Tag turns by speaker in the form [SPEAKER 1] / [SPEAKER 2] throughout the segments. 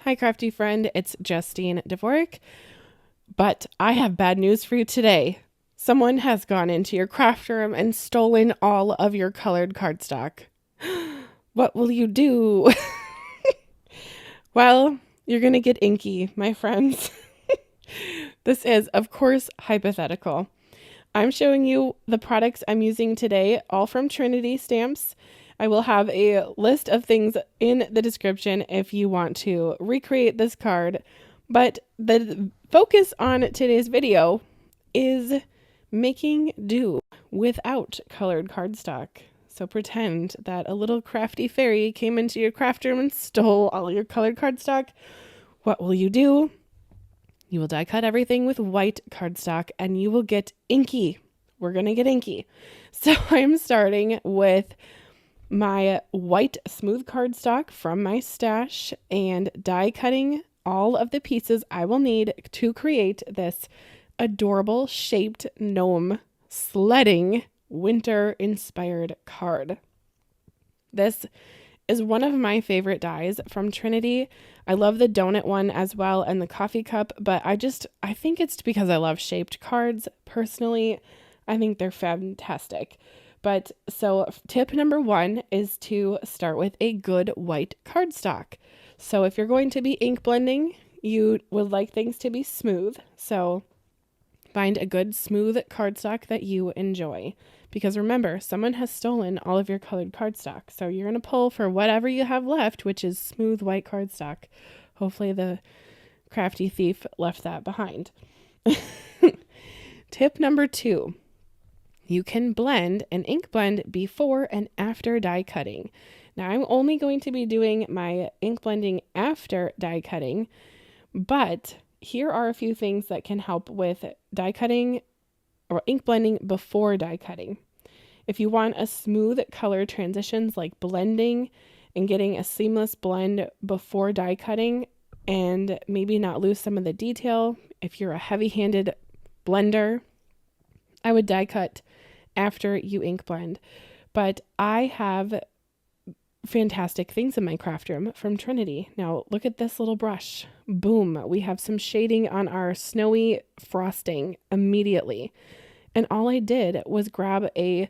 [SPEAKER 1] Hi, crafty friend. It's Justine Dvorak. But I have bad news for you today. Someone has gone into your craft room and stolen all of your colored cardstock. What will you do? Well, you're going to get inky, my friends. This is, of course, hypothetical. I'm showing you the products I'm using today, all from Trinity Stamps. I will have a list of things in the description if you want to recreate this card. But the focus on today's video is making do without colored cardstock. So pretend that a little crafty fairy came into your craft room and stole all your colored cardstock. What will you do? You will die cut everything with white cardstock and you will get inky. We're going to get inky. So I'm starting with my white smooth cardstock from my stash and die cutting all of the pieces I will need to create this adorable shaped gnome sledding winter inspired card. This is one of my favorite dies from Trinity. I love the donut one as well and the coffee cup, but I think it's because I love shaped cards. Personally, I think they're fantastic. But so tip number 1 is to start with a good white cardstock. So if you're going to be ink blending, you would like things to be smooth. So find a good smooth cardstock that you enjoy. Because remember, someone has stolen all of your colored cardstock. So you're going to pull for whatever you have left, which is smooth white cardstock. Hopefully the crafty thief left that behind. Tip number 2. You can blend an ink blend before and after die cutting. Now I'm only going to be doing my ink blending after die cutting, but here are a few things that can help with die cutting or ink blending before die cutting. If you want a smooth color transitions like blending and getting a seamless blend before die cutting and maybe not lose some of the detail, if you're a heavy-handed blender, I would die cut after you ink blend. But I have fantastic things in my craft room from Trinity. Now look at this little brush. Boom, we have some shading on our snowy frosting immediately. And all I did was grab a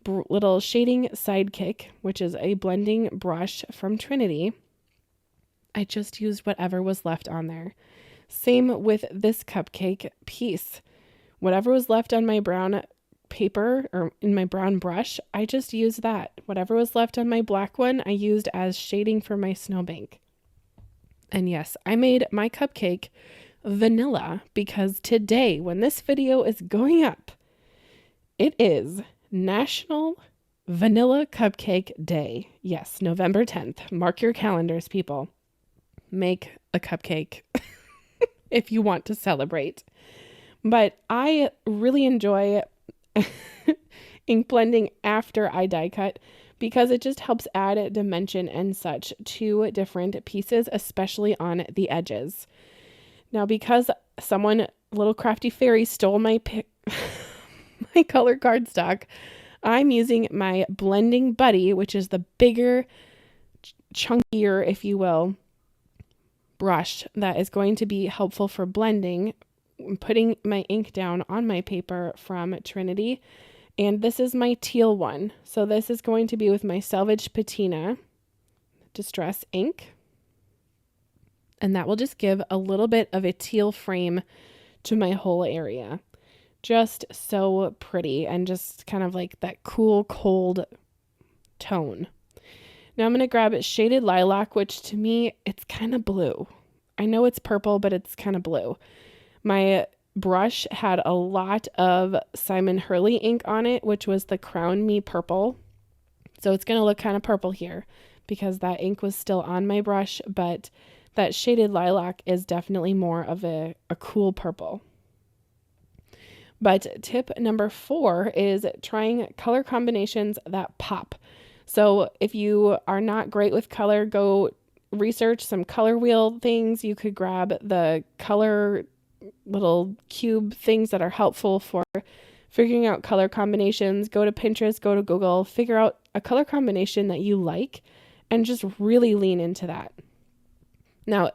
[SPEAKER 1] little shading sidekick, which is a blending brush from Trinity. I just used whatever was left on there. Same with this cupcake piece. Whatever was left on my brown paper or in my brown brush, I just used that. Whatever was left on my black one, I used as shading for my snowbank. And yes, I made my cupcake vanilla because today, when this video is going up, it is National Vanilla Cupcake Day. Yes, November 10th. Mark your calendars, people. Make a cupcake if you want to celebrate. But I really enjoy ink blending after I die cut because it just helps add dimension and such to different pieces, especially on the edges. Now, because someone, little crafty fairy, stole my my color cardstock, I'm using my blending buddy, which is the bigger, chunkier, if you will, brush that is going to be helpful for blending, putting my ink down on my paper from Trinity. And this is my teal one. So this is going to be with my Salvage Patina Distress ink. And that will just give a little bit of a teal frame to my whole area. Just so pretty and just kind of like that cool, cold tone. Now I'm going to grab Shaded Lilac, which to me, it's kind of blue. I know it's purple, but it's kind of blue. My brush had a lot of Simon Hurley ink on it, which was the Crown Me Purple. So it's going to look kind of purple here because that ink was still on my brush, but that Shaded Lilac is definitely more of a cool purple. But tip number 4 is trying color combinations that pop. So if you are not great with color, go research some color wheel things. You could grab the color little cube things that are helpful for figuring out color combinations. Go to Pinterest, go to Google, figure out a color combination that you like and just really lean into that. Now,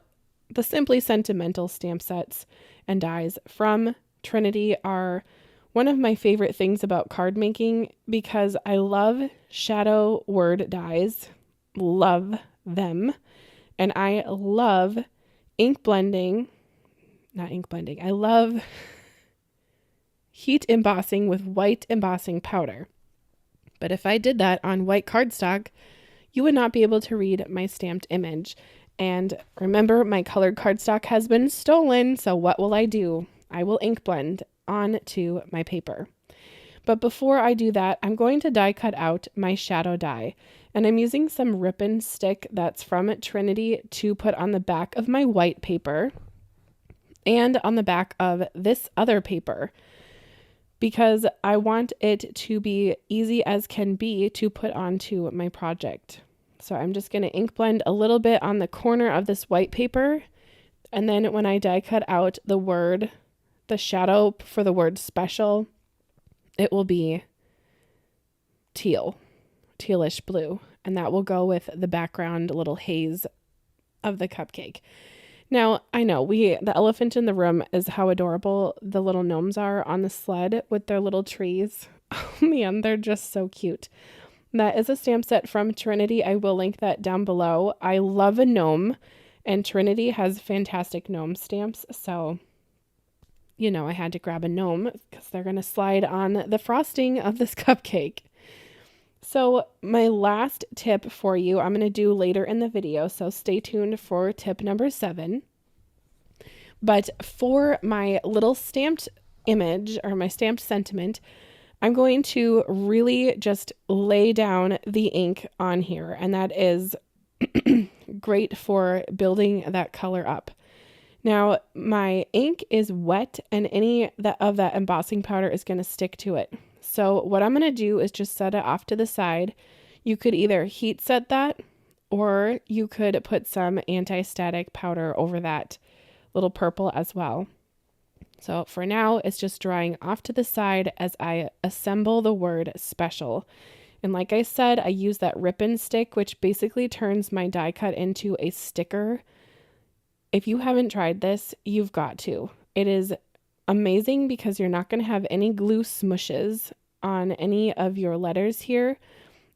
[SPEAKER 1] the Simply Sentimental stamp sets and dies from Trinity are one of my favorite things about card making because I love shadow word dies, love them, and I love I love heat embossing with white embossing powder. But if I did that on white cardstock, you would not be able to read my stamped image. And remember, my colored cardstock has been stolen, so what will I do? I will ink blend onto my paper. But before I do that, I'm going to die cut out my shadow die. And I'm using some ribbon stick that's from Trinity to put on the back of my white paper and on the back of this other paper, because I want it to be easy as can be to put onto my project. So I'm just going to ink blend a little bit on the corner of this white paper. And then when I die cut out the shadow for the word special, it will be tealish blue. And that will go with the background little haze of the cupcake. Now, I know the elephant in the room is how adorable the little gnomes are on the sled with their little trees. Oh man, they're just so cute. That is a stamp set from Trinity. I will link that down below. I love a gnome, and Trinity has fantastic gnome stamps. So, I had to grab a gnome because they're going to slide on the frosting of this cupcake. So my last tip for you, I'm going to do later in the video, so stay tuned for tip number 7. But for my little stamped image or my stamped sentiment, I'm going to really just lay down the ink on here, and that is great for building that color up. Now, my ink is wet, and any of that embossing powder is going to stick to it. So what I'm going to do is just set it off to the side. You could either heat set that, or you could put some anti-static powder over that little purple as well. So for now, it's just drying off to the side as I assemble the word special. And like I said, I use that ribbon stick, which basically turns my die cut into a sticker. If you haven't tried this, you've got to. It is amazing because you're not going to have any glue smushes on any of your letters here.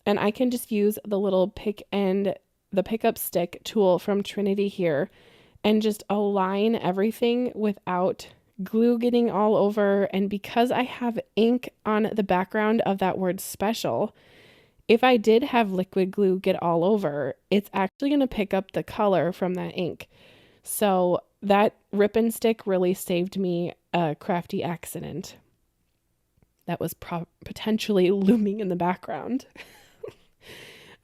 [SPEAKER 1] And I can just use the little pickup stick tool from Trinity here and just align everything without glue getting all over. And because I have ink on the background of that word special, if I did have liquid glue get all over, it's actually going to pick up the color from that ink. So that ribbon stick really saved me a crafty accident that was potentially looming in the background.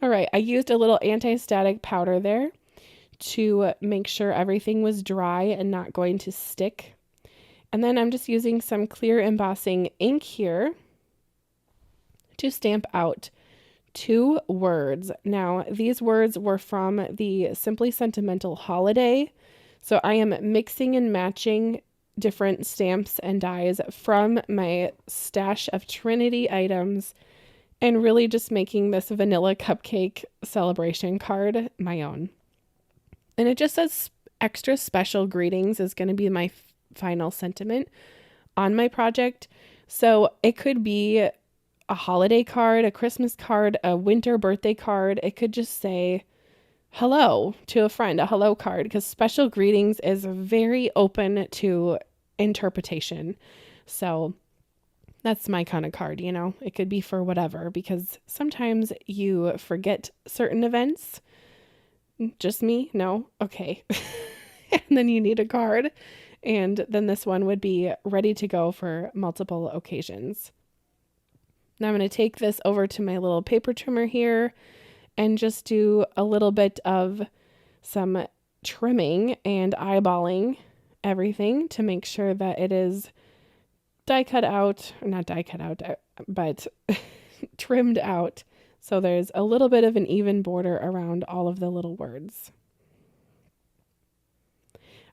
[SPEAKER 1] All right, I used a little anti-static powder there to make sure everything was dry and not going to stick. And then I'm just using some clear embossing ink here to stamp out 2 words. Now, these words were from the Simply Sentimental holiday. So I am mixing and matching different stamps and dies from my stash of Trinity items and really just making this vanilla cupcake celebration card my own. And it just says extra special greetings is going to be my final sentiment on my project. So it could be a holiday card, a Christmas card, a winter birthday card. It could just say hello to a friend, a hello card, because special greetings is very open to interpretation. So that's my kind of card, it could be for whatever, because sometimes you forget certain events. Just me? No? Okay. And then you need a card. And then this one would be ready to go for multiple occasions. Now I'm going to take this over to my little paper trimmer here and just do a little bit of some trimming and eyeballing everything to make sure that it is but trimmed out. So there's a little bit of an even border around all of the little words.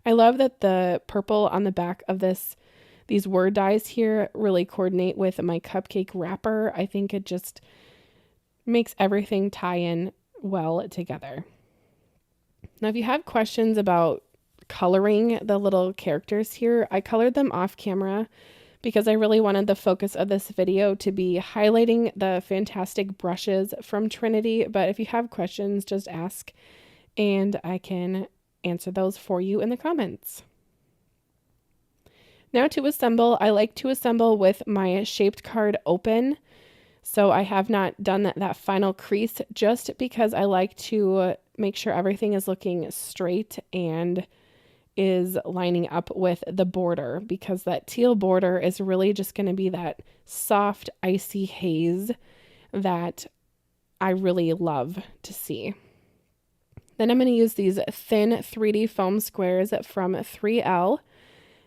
[SPEAKER 1] I love that the purple on the back of these word dies here really coordinate with my cupcake wrapper. I think it just makes everything tie in well together. Now, if you have questions about coloring the little characters here. I colored them off camera because I really wanted the focus of this video to be highlighting the fantastic brushes from Trinity. But if you have questions, just ask and I can answer those for you in the comments. Now to assemble, I like to assemble with my shaped card open. So I have not done that final crease just because I like to make sure everything is looking straight and is lining up with the border, because that teal border is really just going to be that soft, icy haze that I really love to see. Then I'm going to use these thin 3D foam squares from 3L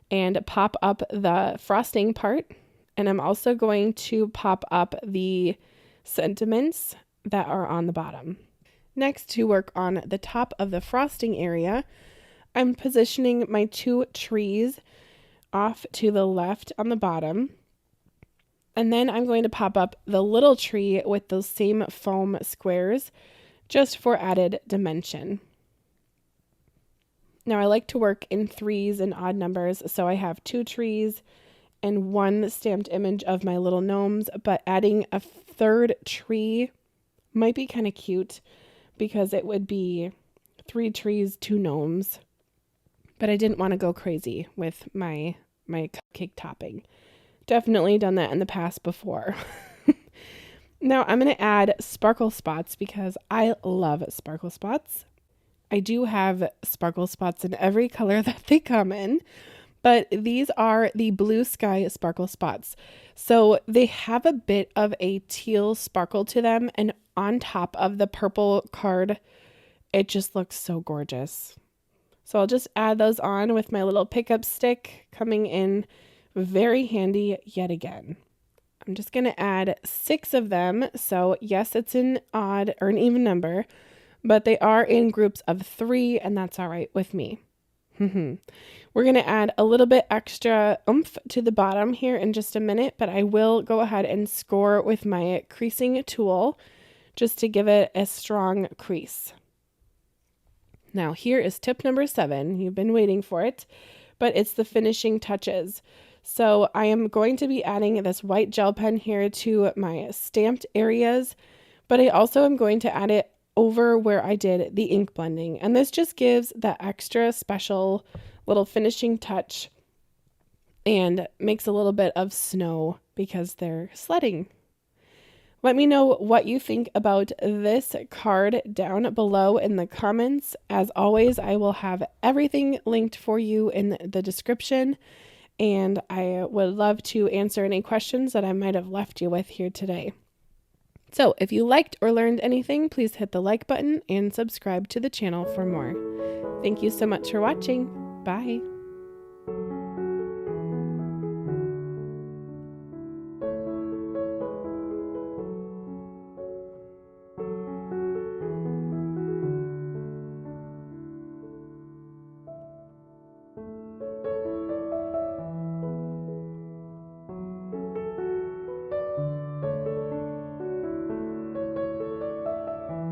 [SPEAKER 1] and pop up the frosting part. And I'm also going to pop up the sentiments that are on the bottom. Next, to work on the top of the frosting area, I'm positioning my 2 trees off to the left on the bottom. And then I'm going to pop up the little tree with those same foam squares just for added dimension. Now I like to work in threes and odd numbers, so I have 2 trees and 1 stamped image of my little gnomes, but adding a 3rd tree might be kind of cute because it would be 3 trees, 2 gnomes. But I didn't want to go crazy with my cupcake topping. Definitely done that in the past before. Now I'm going to add sparkle spots because I love sparkle spots. I do have sparkle spots in every color that they come in, but these are the blue sky sparkle spots. So they have a bit of a teal sparkle to them, and on top of the purple card, it just looks so gorgeous. So I'll just add those on with my little pickup stick, coming in very handy yet again. I'm just going to add 6 of them. So yes, it's an odd or an even number, but they are in groups of 3, and that's all right with me. We're going to add a little bit extra oomph to the bottom here in just a minute, but I will go ahead and score with my creasing tool just to give it a strong crease. Now here is tip number 7. You've been waiting for it, but it's the finishing touches. So I am going to be adding this white gel pen here to my stamped areas, but I also am going to add it over where I did the ink blending. And this just gives that extra special little finishing touch and makes a little bit of snow because they're sledding. Let me know what you think about this card down below in the comments. As always, I will have everything linked for you in the description, and I would love to answer any questions that I might have left you with here today. So if you liked or learned anything, please hit the like button and subscribe to the channel for more. Thank you so much for watching. Bye.